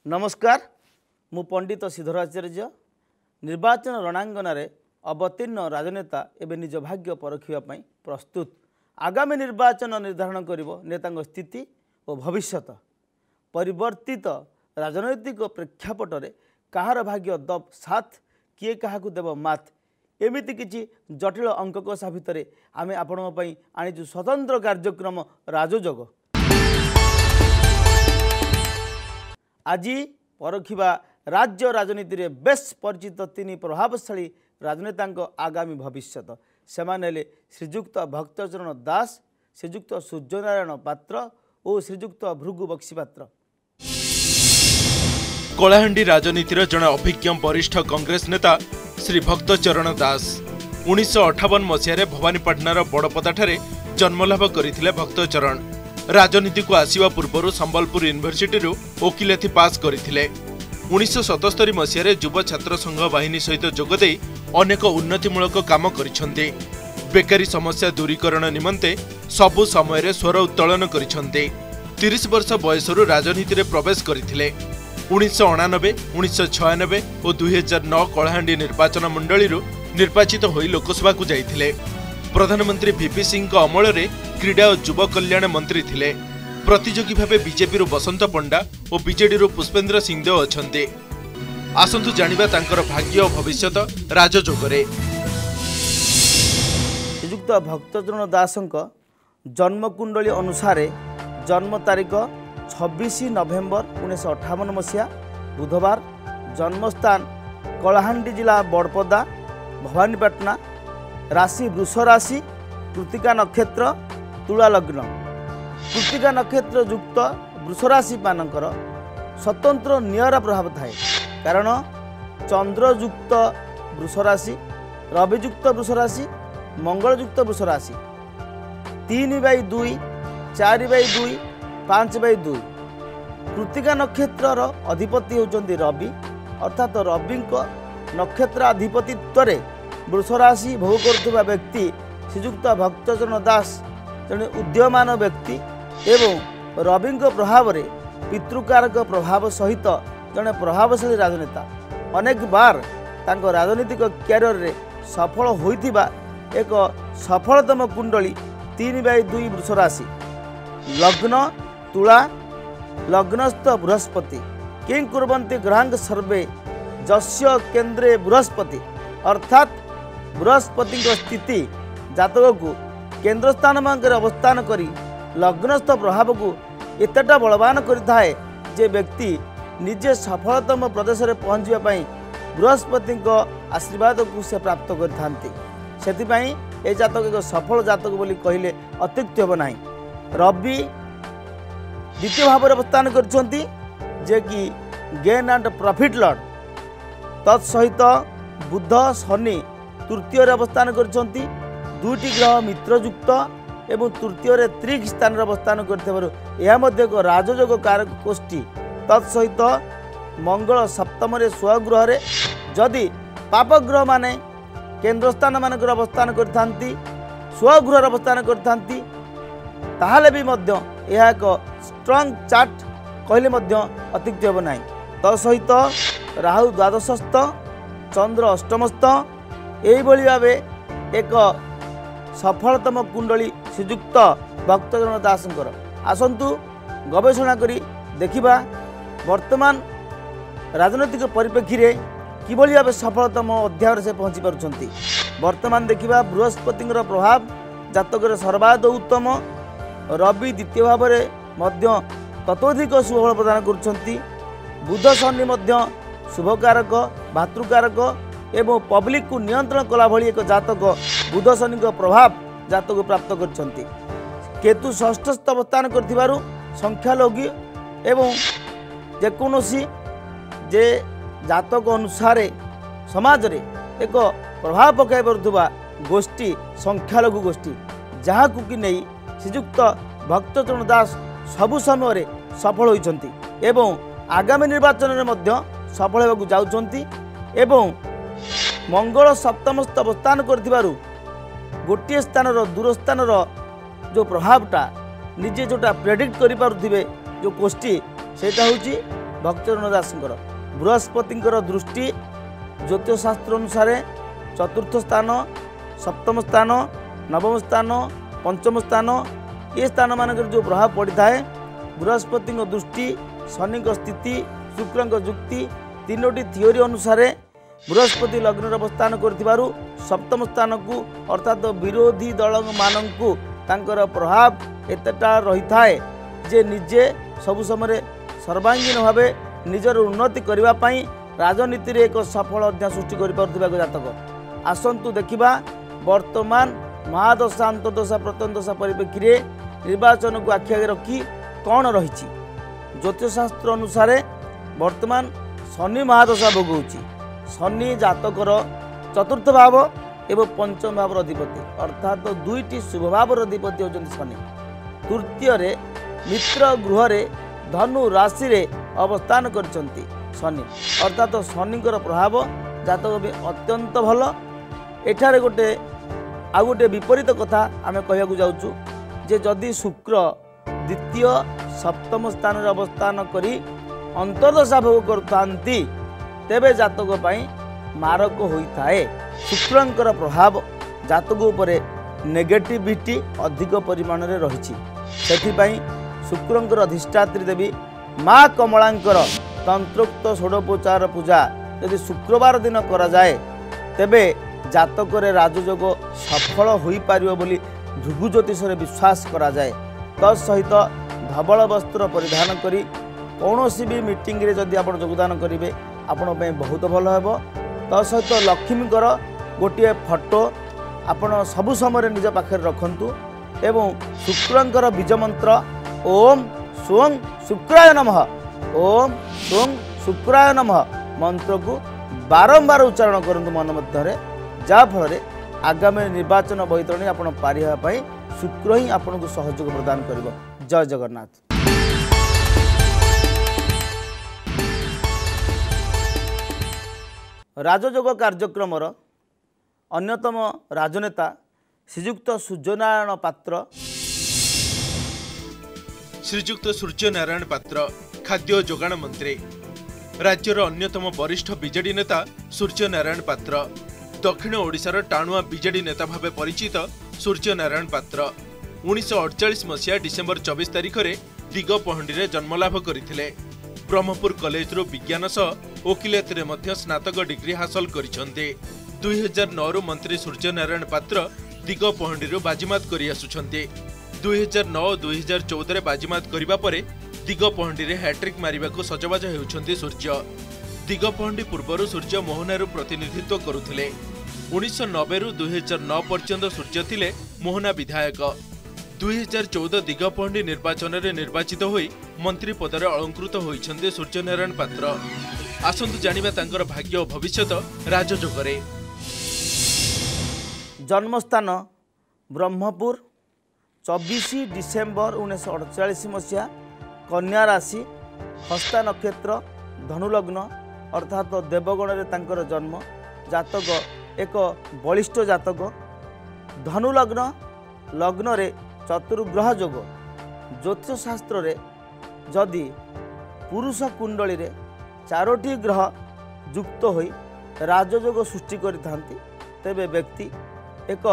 नमस्कार मु पंडित श्रीधर आचार्य निर्वाचन रणांगन अवतीर्ण राजनेता एवं निज भाग्य परखिया प्रस्तुत आगामी निर्वाचन निर्धारण करिवो नेता स्थिति और भविष्यत परिवर्तित राजनैतिक प्रेक्षापट रे कहार भाग्य दब साथ किए क्या देव मात एमिति किछि जटिल अंककोशा भितर आमे आपणों पई आनिछु स्वतंत्र कार्यक्रम राजोजग। आज परखिबा राज्य राजनीति रे बेस परिचित तीन प्रभावशाली राजनेता आगामी भविष्यत सेमाने श्रीजुक्त भक्तचरण दास, श्रीजुक्त सूर्यनारायण पात्र और श्रीजुक्त भृगु बक्सीपात्र। कलाहांडी राजनीतिर जड़े अभिज्ञ वरिष्ठ कांग्रेस नेता श्री भक्तचरण दास 1958 मसीह भवानीपाटनार बड़पदाठारे जन्मलाभ करथिले। भक्तचरण राजनीति को आसिवा पूर्व संबलपुर यूनिवर्सिटी वकिलाती पास करथिले। 1977 मसीह युव छात्र संघ बाहिनी सहित जोगदे अनेक उन्नतिमूलक काम करिसेंते। बेकारी समस्या दूरीकरण निमंते सबु समय स्वर उत्तोलन करिसेंते। 30 वर्ष बयसरू राजनीति रे प्रवेश करथिले। 1989, 1996 और 2009 कलाहांडी निर्वाचन मंडली निर्वाचित होई लोकसभा को जाइथिले। प्रधानमंत्री वीपी सिंह अमल में क्रीड़ा और युव कल्याण मंत्री थिले। प्रतियोगी भावे बीजेपी बसंत पंडा और बीजेडी पुष्पेंद्र सिंहदेव अछंते। आसंतु जानिबा तांकर भाग्य और भविष्यत राजजोगरे। श्रीजुक्त भक्तचरण दासंक जन्मकुंडली अनुसार जन्म तारीख 26 नवेम्बर 1958 मसीहा बुधवार, जन्मस्थान कलाहांडी जिला बड़पदा भवानीपाटना, राशि वृष राशि, कृतिका नक्षत्र तुला लग्न। कृतिका नक्षत्र युक्त वृष राशि मानकर स्वतंत्र नियरा प्रभाव थाए कारण चंद्रयुक्त वृष राशि, रवियुक्त वृष राशि, मंगलयुक्त वृष राशि 3/2, 4/2, 5/2। कृतिका नक्षत्र अधिपति होचंदी रवि अर्थात रवि नक्षत्र अधिपतित्व वृष राशि भोग करुवा व्यक्ति श्रीजुक्त भक्तचरण दास जड़े उद्यमान व्यक्ति एवं रवि प्रभाव में पितृकारक प्रभाव सहित जड़े प्रभावशाली राजनेता अनेक बार तांको राजनीतिक क्यारियर रे सफल होइथिबा एक सफलतम कुंडली 3/2 वृष राशि, लग्न तुला, लग्नस्थ बृहस्पति किं कुर्वन्ति ग्रहांक सर्वे जस्य केन्द्रे बृहस्पति अर्थात बृहस्पति स्थिति जातक को केन्द्र स्थान मान अवस्थान करी लग्नस्थ प्रभाव को एतटा बलवान करिथाए जे व्यक्ति निजे सफलतम प्रदेश में पहुँचापी बृहस्पति आशीर्वाद को से प्राप्त करथांती। सेथिपाई ए जातक एक सफल जातक बोली कहले अत्युक्ति हेब नाही। रवि द्वितीय भाव में अवस्थान करछंती जे कि गेन एंड प्रॉफिट लॉर्ड। तत्सहित बुध शनि तृतीय अवस्थान करछंती। दुईटी ग्रह मित्रयुक्त एवं तृतीय त्रिक स्थान अवस्थान करथिबारु यह मध्य एक राजयोग कारक गोष्ठी। तत्सहित मंगल सप्तम स्वगृह रे जदि पापग्रह माने केन्द्र स्थान मानक अवस्थान करथांती स्वगृह अवस्थान करथांती ताहाले भी मध्य यह एक स्ट्रॉन्ग चार्ट कहले मध्य अत्युक्ति हेब नाही। तत्सहित राहु द्वादशस्थ, चंद्र अष्टमस्थ यही भाव एक सफलतम कुंडली श्रीजुक्त भक्तचरण दासंकर। आसंतु गवेषणा करी देखिबा वर्तमान राजनैतिक परिप्रेक्षी रे किभली भाव सफलतम अध्याय से पहुँची पारुछंती। वर्तमान देखिबा बृहस्पति प्रभाव जातक सर्वाध उत्तम, रवि द्वितीय भाव में मध्य ततोधिक शुभफल प्रदान करुछंती, बुध शनि मध्य शुभकारक भातृकारक एवं पब्लिक को नियंत्रण कला भली एक जातक बुध शनि प्रभाव जातक प्राप्त करछंती। केतु षष्ठस्थ अवस्थान करथिबारु संख्यालघु एवं जेकोसी जे जातक अनुसार समाज रे एक प्रभाव पकाई पारुथुबा गोष्ठी संख्यालघु गोष्ठी जहाँ को कि नहीं श्रीजुक्त भक्तचरण दास सबु समय सफल होइछंती एवं आगामी निर्वाचन में मध्य सफल होगा जाउछंती एवं मंगल सप्तमस्थ अवस्थान करथिबारु गोटे स्थान दूर स्थान जो प्रभावटा निजे जोटा प्रेडिक्ट करि पारुथिबे जो गोष्ठी सेटा होची भक्तचरण दासଙ୍କର बृहस्पतिଙ୍କର दृष्टि ज्योतिषशास्त्र अनुसार चतुर्थ स्थान सप्तम स्थान नवम स्थान पंचम स्थान ये स्थान मानक जो प्रभाव पड़ी थाए बृहस्पति दृष्टि शनि स्थिति शुक्र जुक्ति तीनोटी थियोरी अनुसार बृहस्पति लग्न अवस्थान कर सप्तम स्थान को अर्थात विरोधी दल मानू तांकर प्रभाव एतटा रही थाए जे निजे सब समय सर्वांगीन भाव निजर उन्नति करने राजनीति रे एक सफल अध्याय सृष्टि कर जातक आसतु देखा वर्तमान महादशा अंतर्दशा प्रत्यंतदशा परिप्रेक्षी निर्वाचन को आखि आगे रखी कौन रही ज्योतिषशास्त्र अनुसार वर्तमान शनि महादशा भोगुची शनि जातकर चतुर्थ भाव एवं पंचम भाव अधिपति अर्थात दुईटी शुभ भाव अधिपति होती शनि तृतीय मित्र गृह धनु राशि रे अवस्थान करछंती शनि अर्थात शनिकर प्रभाव जातक भी अत्यंत भल एठारे गोटे आ गोटे विपरीत कथा आम कहू जाऊँ जे जदि शुक्र द्वितीय सप्तम स्थान अवस्थान करी अंतर्दशा भोग करथांती तेबे जातक पाई मारक होता है शुक्रंकर प्रभाव जातक उपरे नेगेटिविटी अधिक परिमाण रे रही शुक्रंकर अधिष्ठात्री देवी माँ कमलांकर तंत्रोक्त षोडोपचार पूजा यदि शुक्रवार दिन करा जाए तेबे जातक राजयोग सफल हो पार बोली भृगु ज्योतिष विश्वास करा जाए तत्सहित धवल वस्त्र परिधान करी कौन भी मीटिंग रे जदि आप योगदान करेंगे आपण बहुत भल हे तत्सहित लक्ष्मीकर गोटे फोटो आपण सबु समय निज पाखे रखंतु एवं शुक्रंकर बीज मंत्र ओम स्वं शुक्राय नमः ओम स्वं शुक्राय नमः मंत्र को बारंबार उच्चारण करंतु मन मध्य जाफल आगामी निर्वाचन बैतरणी आपण पारि हेबाई शुक्र ही आपन को सहयोग प्रदान करिवो। जय जगन्नाथ। राजयोग कार्यक्रम अन्यतम राजनेता श्रीजुक्त सूर्यनारायण पात्र खाद्य जोगाण मंत्री राज्यर अन्यतम वरिष्ठ बीजेडी नेता सूर्यनारायण पात्र दक्षिण ओडिशार टाणुआ बीजेडी नेता भावे परिचित सूर्यनारायण पात्र 1948 मसीहा डिसेम्बर 24 तारिख में दिगपहंडी में जन्मलाभ करथिले। ब्रह्मपुर कॉलेज रो विज्ञान सह वकिलात रे मध्य स्नातक डिग्री हासिल करिसेंते। 2009 रु मंत्री सूर्यनारायण पात्र दिगपहंडी रो बाजीमात करि आसुछंते। 2009-2014 रे बाजीमात करिबा परे दिगपहंडी रे हैट्रिक मारिबा को सजबाज हेउछंती सूर्य। दिगपहंडी पूर्वर सूर्य मोहनारू प्रतिनिधित्व करुथिले। 1990 रु 2009 पर्यंत सूर्य थिले मोहना विधायक। 2014 दिगपहंडी निर्वाचन में निर्वाचित होई मंत्री पदर अलंकृत होइछंते सूर्यनारायण पात्र। आसंतु जानिबा तांकर भाग्य और भविष्यत राजयोगरे। जन्मस्थान ब्रह्मपुर 24 डिसेम्बर 1948 मसीहा कन्या राशि हस्ता नक्षत्र धनुलग्न अर्थात देवगण रे तांकर जन्म। जातक एक बलिष्ठ जातक धनुलग्न लग्न रे चतुर्ग्रह योग ज्योतिष शास्त्र रे जदि पुरुष कुंडली रे चारोटी ग्रह युक्त होई राजयोग सृष्टि करिथांती तेबे व्यक्ति एक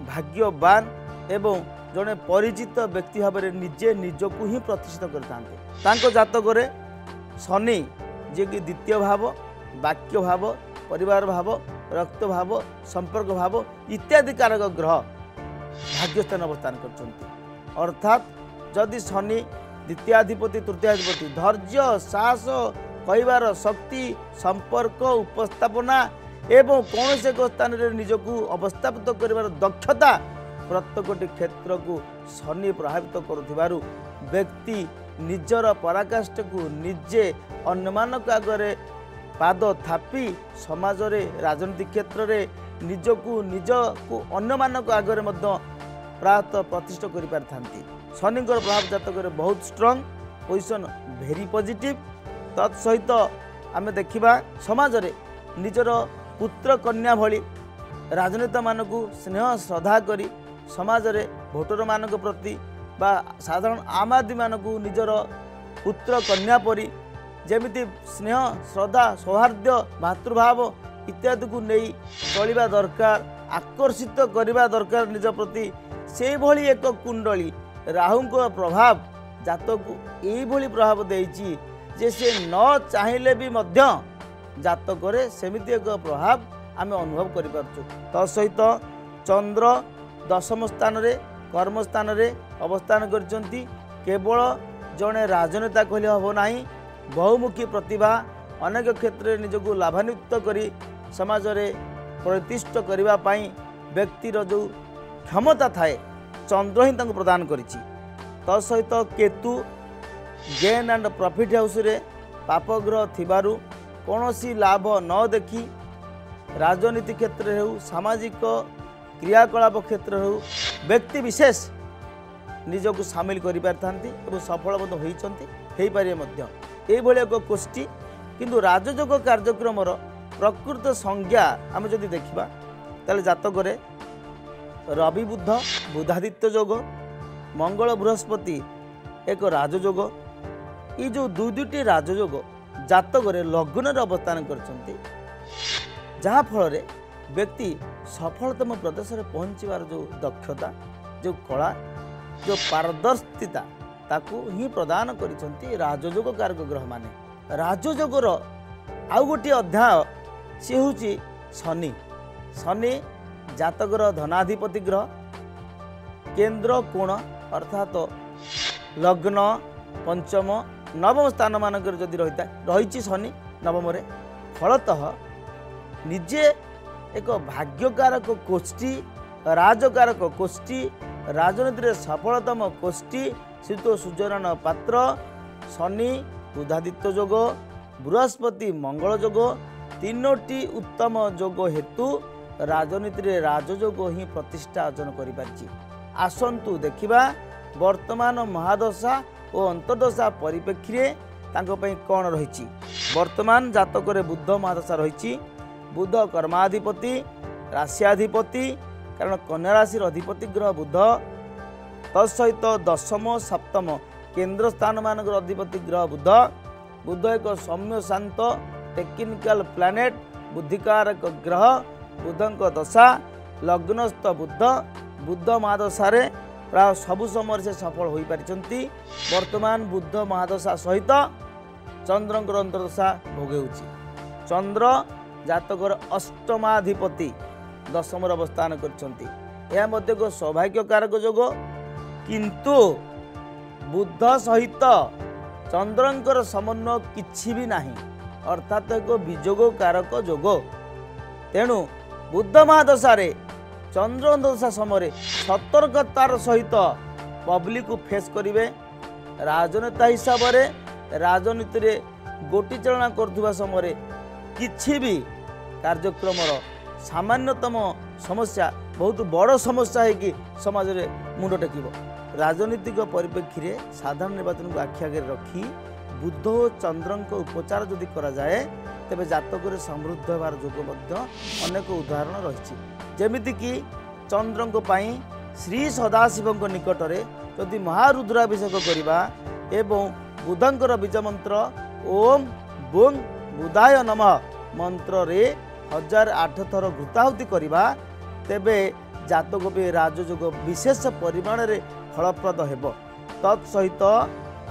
भाग्यवान एवं जड़े परिचित व्यक्ति भाव में निजे निजक ही प्रतिष्ठित करते। जातक शनि जे कि द्वितीय भाव वाक्य भाव परिवार भाव रक्त भाव संपर्क भाव इत्यादि कारक ग्रह भाग्यस्थान अवस्थान करछंती। अर्थात जदि शनि द्वितीयाधिपति तृतीयाधिपति धैर्य साहस कहबार शक्ति संपर्क उपस्थापना एवं कौन से एक स्थान में निजक अवस्थापित कर दक्षता प्रत्येक क्षेत्र को शनि प्रभावित करुथिबारु व्यक्ति निजर पराकाष्ठ को निजे अन्यमानक आगे पाद थापी समाज रे राजनीतिक क्षेत्र रे निजको अन्यमानक आगे प्रात प्रतिष्ठा कर पारथांती। शनिकर प्रभाव जातक बहुत स्ट्रॉन्ग पोजिशन वेरी पॉजिटिव। तत्सहित आम देखा समाज रे निजर पुत्र कन्या भली राजनेता मानक स्नेह श्रद्धा करी समाज रे भोटर मानक प्रति बा साधारण आम आदमी मानक निजर पुत्र कन्या परी जेमिति स्नेह श्रद्धा सौहार्द्य भातृभाव इत्यादि को नहीं चलवा दरकार आकर्षित करने दरकार निज प्रति से भली एक कुंडली राहु को प्रभाव जातक यही प्रभाव देइछि जे से न चाहिले भी मध्य जातक सेमिति एक प्रभाव आम अनुभव कर सहित चंद्र दशम स्थान रे कर्म स्थान रे अवस्थान करचंती केवल जड़े राजनेता कहले हम ना बहुमुखी प्रतिभा अनेक क्षेत्र में निजक लाभान्वित करी समाज रे प्रतिष्ठित करने व्यक्तिर जो क्षमता थाए चंद्र ही तांको प्रदान करिछि। तसहित Ketu gain and profit house रे पापग्रह थिबारु कौनसी लाभ न देखी राजनीति क्षेत्र हो सामाजिक क्रियाकलाप क्षेत्र हो व्यक्ति विशेष निजक सामिल कर पारि सफल होती यही एक गोष्ठी किंतु राजयोग कार्यक्रम प्रकृत संज्ञा आम जदि देखा ताले जातक रवि बुध बुधादित्य योग मंगल बृहस्पति एक राजयोग ये जो दुईटी राजयोग जातक लग्न अवस्थान करछंती जहाँ फल व्यक्ति सफलतम प्रदेश में पहुँचवार जो दक्षता जो कला जो पारदर्शिता ताकू ही प्रदान करिसंती राजयोग कारक ग्रह माने। राजयोगर आउ गोटे अध्याय सी हूँ शनि। शनि जातकर धनाधिपति ग्रह केंद्र कोण अर्थात लग्न पंचम नवम स्थान मानक जदि रही शनि नवम फलतः निजे एक भाग्यकारक गोष्ठी राजकारक गोष्ठी राजनीति सफलतम गोष्ठी श्रीत सूर्यनारायण पात्र शनि बुधादित्य योग बृहस्पति मंगल योग तीनोटी उत्तम योग हेतु राजनीति राजयोग ही प्रतिष्ठा अर्जन कर आसंतु देखिबा वर्तमान महादशा और अंतर्दशा परिप्रेक्षी कौन रही। वर्तमान जातक बुध महादशा रही बुध कर्माधिपति राशियाधिपति कारण कन्या राशि अधिपति ग्रह बुध तत्सहित दशम सप्तम केंद्र स्थान मानक अधिपति ग्रह बुध बुध एक सौम्य शांत टेक्निकल प्लानेट बुद्धिकारक ग्रह बुधक दशा लग्नस्थ बुध बुध महादशा प्राय सबु समय से सफल हो पारि। वर्तमान बुध महादशा सहित चंद्रंकर अंतर्दशा भोगे चंद्र जातकर अष्टमाधिपति दशम अवस्थान कर सौभाग्य कारक योग किंतु बुध सहित चंद्रंकर समन्वय किछि भी नाही अर्थात एक विजोग कारक योग। तेणु बुध महादशा चंद्र दशा समय सतर्कतार सहित पब्लिक को फेस करेंगे। राजनेता हिसाब से राजनीति रे गोटी चालना करथुवा समय किछि भी कार्यक्रम सामान्यतम समस्या बहुत बड़ समस्या है कि समाज रे मुंड टेकिब। राजनीतिक परिप्रेक्षी रे साधारण निर्वाचन को आखि आगे रखी बुध और चंद्र उपचार जदि करा जाए तेबे जातक समृद्ध होवार योग अनेक उदाहरण रही। जेमिति कि चंद्र श्री सदाशिव निकट में जदि महारुद्राभिषेक करवा एवं बुधंकर बीज मंत्र ओम बुंग बुधाय नमः मंत्र रे 1008 थर घृताहुति करवा तेबे जातक भी राजयोग विशेष परिमाण रे फलप्रद हेब। तत्सहित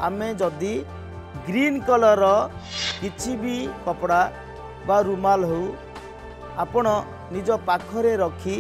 आमे जदि ग्रीन कलर किछि भी कपड़ा बा रुमाल हो आपण निज पाखरे रखी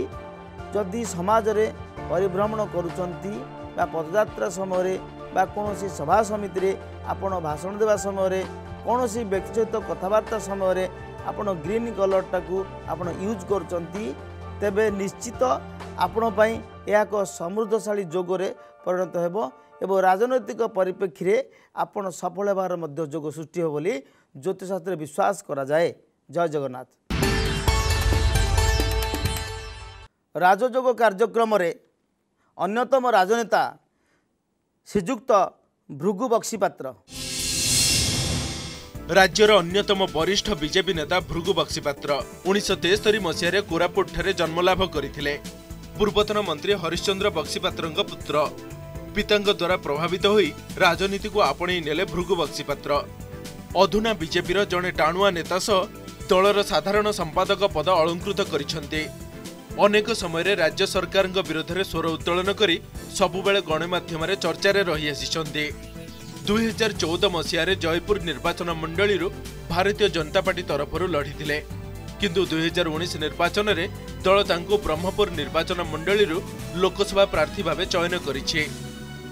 जदि समाज रे परिभ्रमण करुचंती बा पदयात्रा समय बा कोनोसी सभा समिति रे आपण भाषण देवा समय कोनोसी व्यक्ति सहित कथबार्ता समय आपण ग्रीन कलर टाकू आपण यूज करुचंती तेबे निश्चित आपण पई यह एक समृद्धशाली जोगरे परिणत हेबो एवं राजनैतिक परिप्रेक्षी रे आपण सफल होबार मध्य जोग सृष्टि हो बोली ज्योतिषशास्त्र विश्वास करा जाए। जय जगन्नाथ। राजयोग कार्यक्रम रे अन्यतम राजनेता श्रीजुक्त भृगु बक्सीपात्र राज्यर अन्यतम वरिष्ठ बीजेपी नेता भृगु बक्सीपात्र 1973 मसीह कोरापुट ठारे जन्मलाभ करथिले। पूर्वतन मंत्री हरिश्चंद्र बक्सीपात्रଙ୍କ पुत्र पिताଙ୍କ द्वारा प्रभावित होई राजनीति को आपणे नेले भृगु बक्सीपात्र। अधुना बीजेपीर जड़े टाणुआ नेता सह दलर साधारण संपादक पद अलंकृत करिसेंते। अनेक समय राज्य सरकार विरोध में स्वर उत्तोलन करी सबुबेले गणमाध्यम चर्चार रही आसिछन्ते। 2014 मसीह जयपुर निर्वाचन मंडली भारतीय जनता पार्टी तरफ लढ़ी किंतु 2019 निर्वाचन में दल तांको ब्रह्मपुर निर्वाचन मंडली लोकसभा प्रार्थी भाव चयन करिछे।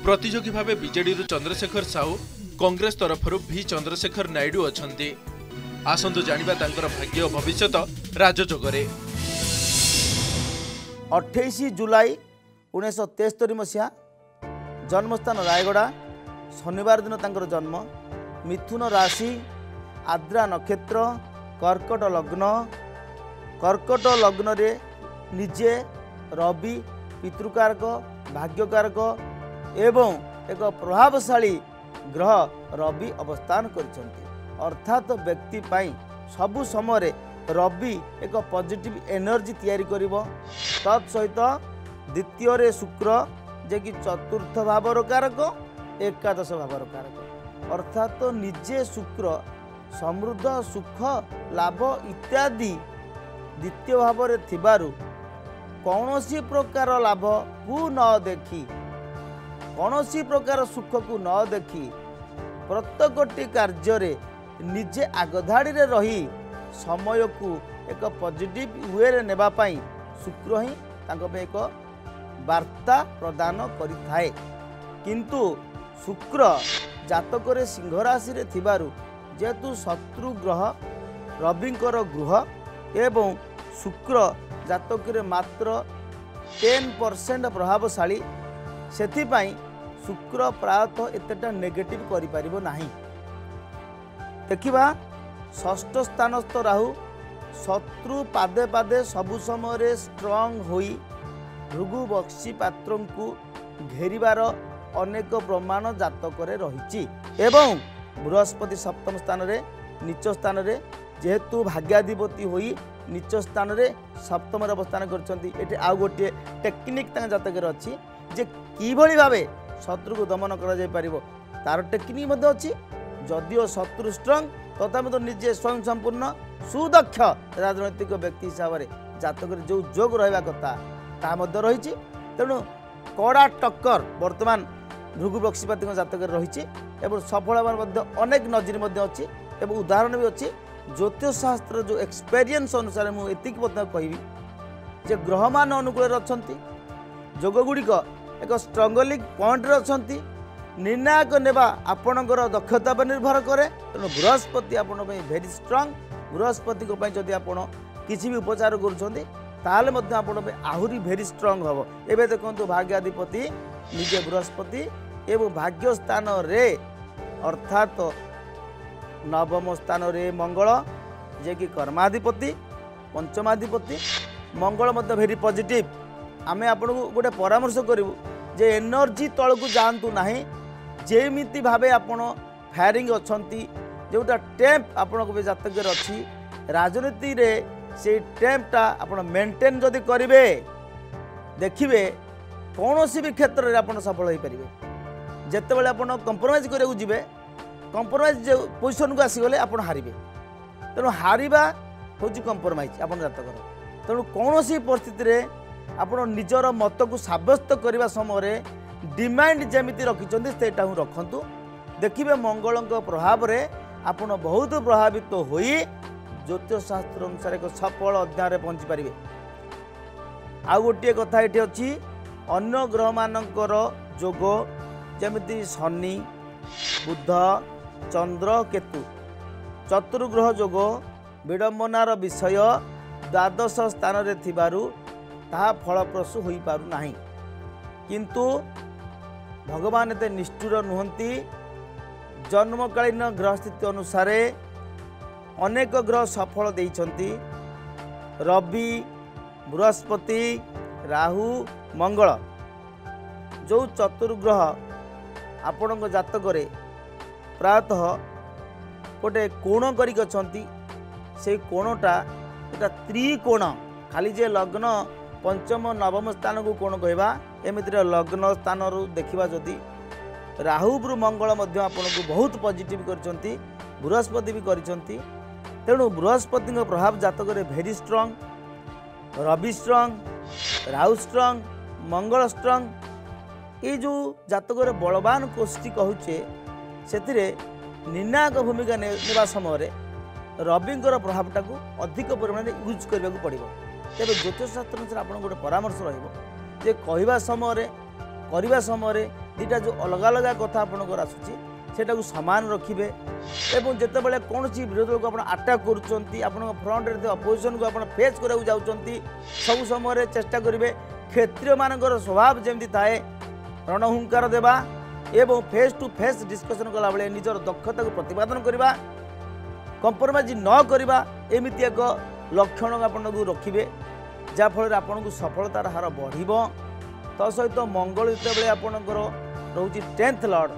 प्रतियोगी भाव बीजेडी चंद्रशेखर साहू, कांग्रेस तरफ भी चंद्रशेखर नायडू अछन्ति। आसंतु जानिबा तांकर भाग्य और भविष्यत राजजोगरे। 28 जुलाई 1973 मसीहा, जन्मस्थान रायगड़ा, शनिवार दिन तांकर जन्म, मिथुन राशि, आद्रा नक्षत्र, कर्कट लग्न। कर्कट लग्न रे निजे रवि पितृकारक, भाग्यकारक एवं एक प्रभावशाली ग्रह रवि अवस्थान करिसेंति। अर्थात व्यक्ति पाई सबु समय रवि एक पॉजिटिव एनर्जी तैयारी करिवो। तत्सहित द्वितीय रे शुक्र जे कि चतुर्थ भावर कारक, एकादश भावर कारक। अर्थात निजे शुक्र समृद्ध सुख लाभ इत्यादि द्वितीय भाव में थिबारु कौनसी प्रकार लाभ को न देखी, कौनसी प्रकार सुख को न देखी प्रत्येकटी कार्य निजे आगधाड़ी रे रही समय को एक पॉजिटिव वे रे नेबा पाई शुक्र ही तांको पे एक वार्ता प्रदान करिथाए। किंतु शुक्र जातक रे सिंह राशि रे थिबारु जेतु शत्रु ग्रह रविंकर गृह एवं शुक्र जातक रे मात्र 10% प्रभावशाली, सेथिपाई शुक्र प्रायतः एतेटा नेगेटिव करि परिबो नाही। देखिबा षष्ठ स्थानस्थ राहु शत्रु पादे पादे सबु समय स्ट्रंग होई भृगु बक्सी पात्र को घेरिबार अनेक प्रमाण जातक रही। एवं बृहस्पति सप्तम स्थान रे नीच स्थान रे जेहेतु भाग्याधिपति होई नीच स्थान रे सप्तम अवस्थान करछंती। एठी आउ गोटे टेक्निक तांग जातक रे अछि जे किभଳି भाबे शत्रु को दमन करा जाय परिबो तार टेक्निक मध्ये अछि। जदिओ शत्रु स्ट्रंग तथापि तो निजे स्वयं संपूर्ण सुदक्ष राजनैतिक व्यक्ति हिसाब से जातक रे जो जोग रहबा कथा ता मध्ये रहिछि। तेणु कड़ा टक्कर वर्तमान भृगु बक्सीपाती जातक रही एवं सफल अनेक नजर अच्छी एवं उदाहरण भी अच्छी। ज्योतिष शास्त्र जो एक्सपीरियंस अनुसार मुझे कहबी जे ग्रह मान अनुकूल अच्छा जोगुड़िक एक स्ट्रंगलिंग पॉइंट अच्छा निर्णायक नेबा आपणकर दक्षता पर निर्भर करे। तेणु बृहस्पति आपण भेरी स्ट्रंग। बृहस्पति जदि आप किसी भी उपचार कर आहुरी भेरी स्ट्रंग हम। एवं देखो भाग्याधिपति निजे बृहस्पति एवं भाग्य स्थान रे अर्थात नवम स्थान रे मंगल जे कि कर्माधिपति पंचमाधिपति मंगल मध्य भेरी पॉजिटिव। आमे आपन को गोटे परामर्श करूँ जे एनर्जी तल को जातु ना जेमिति भावे आपण फायरिंग अच्छी जोटा टेम्प आपण जातक अच्छी राजनीति रे से टेम्पटा आपण मेंटेन जदि करेंगे देखिए कौन सी भी क्षेत्र में आप सफल हो पारे। जिते बड़े आप कंप्रोमाइज करने जी कंप्रोमाइज पोजिशन को आसीगले आप हारे। तेणु हारिबा हूँ कंप्रोमाइज आप जातक। तेणु कौन सी परिस्थिति रे आप निजर मत को सब्यस्त करने समय डिमांड जमीती रखिंट से रखु। देखिए मंगल प्रभाव में आप बहुत प्रभावित हो ज्योतिष शास्त्र अनुसार एक सफल अध्याय पहुँची पारे। आउ गोटे कथा ये अच्छी अन्य ग्रह मानकर जोग जमिति शनि बुध चंद्र केतु चतुर्ग्रह जोग विडंबनार विषय द्वादश स्थान रे थिबारु ताहा फलप्रसू हो पारु नाही। किंतु भगवान एते निष्ठुर नुहंती। जन्मकालीन ग्रह स्थिति अनुसार अनेक ग्रह सफल देइछंती। रवि बृहस्पति राहु मंगल जो चतुर्ग्रह आपण जातक प्रायतः गोटे कोण करी से कोणटा एटा त्रिकोण खाली जे लग्न पंचम नवम स्थान को कोण कहवा एमितिर लग्न स्थान देखा जदि राहु मंगल आपन को बहुत पॉजिटिव करछंती बृहस्पति भी करछंती तेणु बृहस्पति प्रभाव जातक भेरी स्ट्रंग रवि स्ट्रंग राहु स्ट्रंग मंगल स्ट्रंग ये जो जातक बलवान कोष्ठी कहूचे से निर्णायक भूमिका नेबा समय रविंकर प्रभावटा को अधिक परिमाण यूज करने को पड़ो तेज ज्योतिष शास्त्र अनुसार आप गोटे परामर्श रे कहवा समय दुटा जो अलग अलग कथा आपंकर आसूची सेटा को सामान रखिए एवं जितेबाला कौन विरोध को आप आटाक कर फ्रंट अपोजिशन को आप फेस करा जाऊँगी सब समय चेष्टा करेंगे क्षत्रिय मानकर स्वभाव जमी थाए रणहुंकार देवा एवं फेस टू फेस डिस्कसन कला बेले निजर दक्षता को प्रतिपादन करवा कंप्रोमाइज न करवा एमती एक लक्षण आपन को रखिए जहाँफल आपन को सफलतार हार बढ़ सहित मंगल जितेबाला आपणकर रोचे 10th लॉर्ड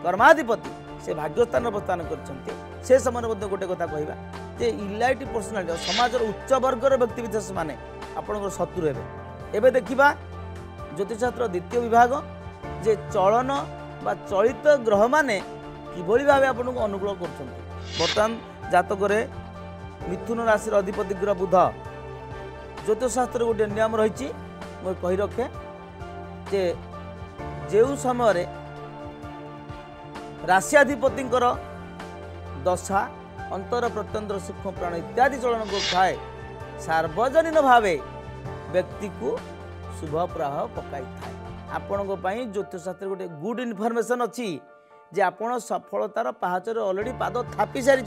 कर्माधिपति से भाग्यस्थान अवस्थान कर समय गोटे कथा कहवा जे इलाइट पर्सनालिटी समाज उच्च वर्गर व्यक्ति विशेष माने आपणकर शत्रु हे देखा ज्योतिषशास्त्र द्वितीय विभाग जे चलन बा चलित ग्रह माने किभली भाव आपन को अनुकूल कर बर्तमान जातक मिथुन राशि अधिपति ग्रह बुध ज्योतिषशास्त्र गोटे नियम रही मुझे कही रखे जे जो समय राशियाधिपति दशा अंतर प्रत्यंतर सूक्ष्म प्राण इत्यादि चलन को थाए सार्वजनीन भावे व्यक्ति को शुभ प्रभाव पकाई थाए आपण ज्योतिषशास्त्र गोटे गुड इनफर्मेशन अच्छी जे आपण सफलतार पहाचर ऑलरेडी पाद थापी सारी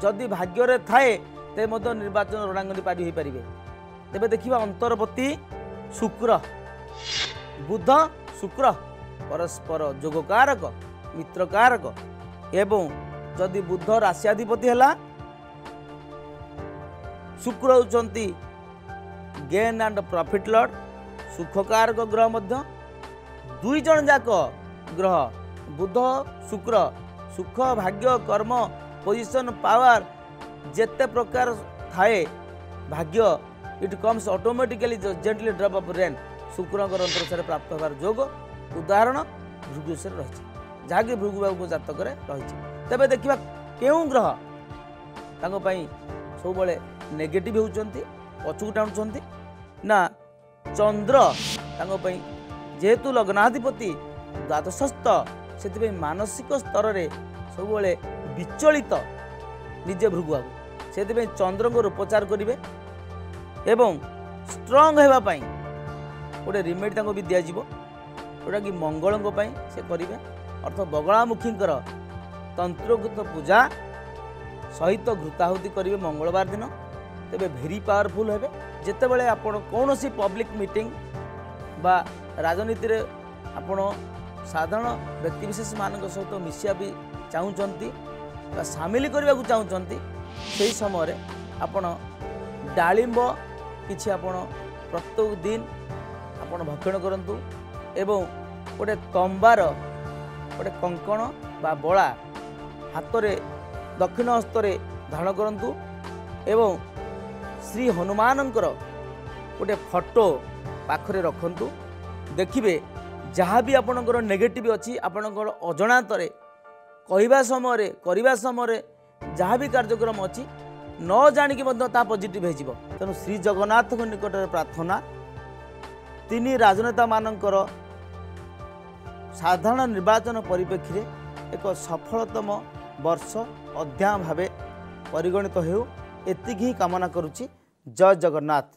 जदि भाग्य थाए ते निर्वाचन रणांगनी पारी हो पारे तेज देखा अंतर्पति शुक्र बुध शुक्र परस्पर जोगकारक मित्रकारक एवं जदि बुध राशियाधिपति है शुक्र होती गेन एंड प्रॉफिट लॉर्ड सुखकारक ग्रह मध्य दुई जन जाक ग्रह बुध शुक्र सुख भाग्य कर्म पोजिशन पावर जेते प्रकार थाए भाग्य it comes automatically gently drop of rain शुक्र अंतरसार प्राप्त होवार योग उदाहरण भृगुशर रही जहाँकि भृगुबाबू जातक रही तेज देखा क्यों ग्रह सब नेगेटिव होती पछुक टाणुंट ना चंद्र जेहेतु लग्नाधिपति द्वादशस्थ से मानसिक स्तर में सब विचलित निजे भृगुबाबू से चंद्र को उपचार करेंगे एवं स्ट्रंग होगापाई गोटे रिमेडी भी दिज्व जोटा कि मंगल से करेंगे अर्थ बगलामुखींकर तंत्रगत पूजा सहित घृताहुति करेंगे मंगलवार दिन तेरे भेरी पावरफुल हे जिते बड़े आपण कौन पब्लिक मीटिंग बा राजनीति रे आपण साधारण व्यक्तिविशेष मान सहित मिसिया भी चाहूँगी सामिल करने को चाहूँगी से समय आपण डालिंब किछि आपण प्रत्येक दिन आपण भक्षण करंतु एवं गोटे तंबार गोटे कंकण बा बड़ा हाथ में दक्षिण हस्त धारण करंतु एवं श्री हनुमानंकर गोटे फोटो पाखरे रखंतु देखिबे जहाँ भी आपणकर नेगेटिव अच्छी आपणकर अजणातरे कहवा समय करवा समय जहाँ भी कार्यक्रम अच्छी न जानिकी पॉजिटिव हो तेणु श्री जगन्नाथ निकट में प्रार्थना तीन राजनेता मानकर साधारण निर्वाचन परिप्रेक्षी एक सफलतम वर्ष अध्याय भाव परिगणित हो एतिक ही कामना करुच्ची। जय जगन्नाथ।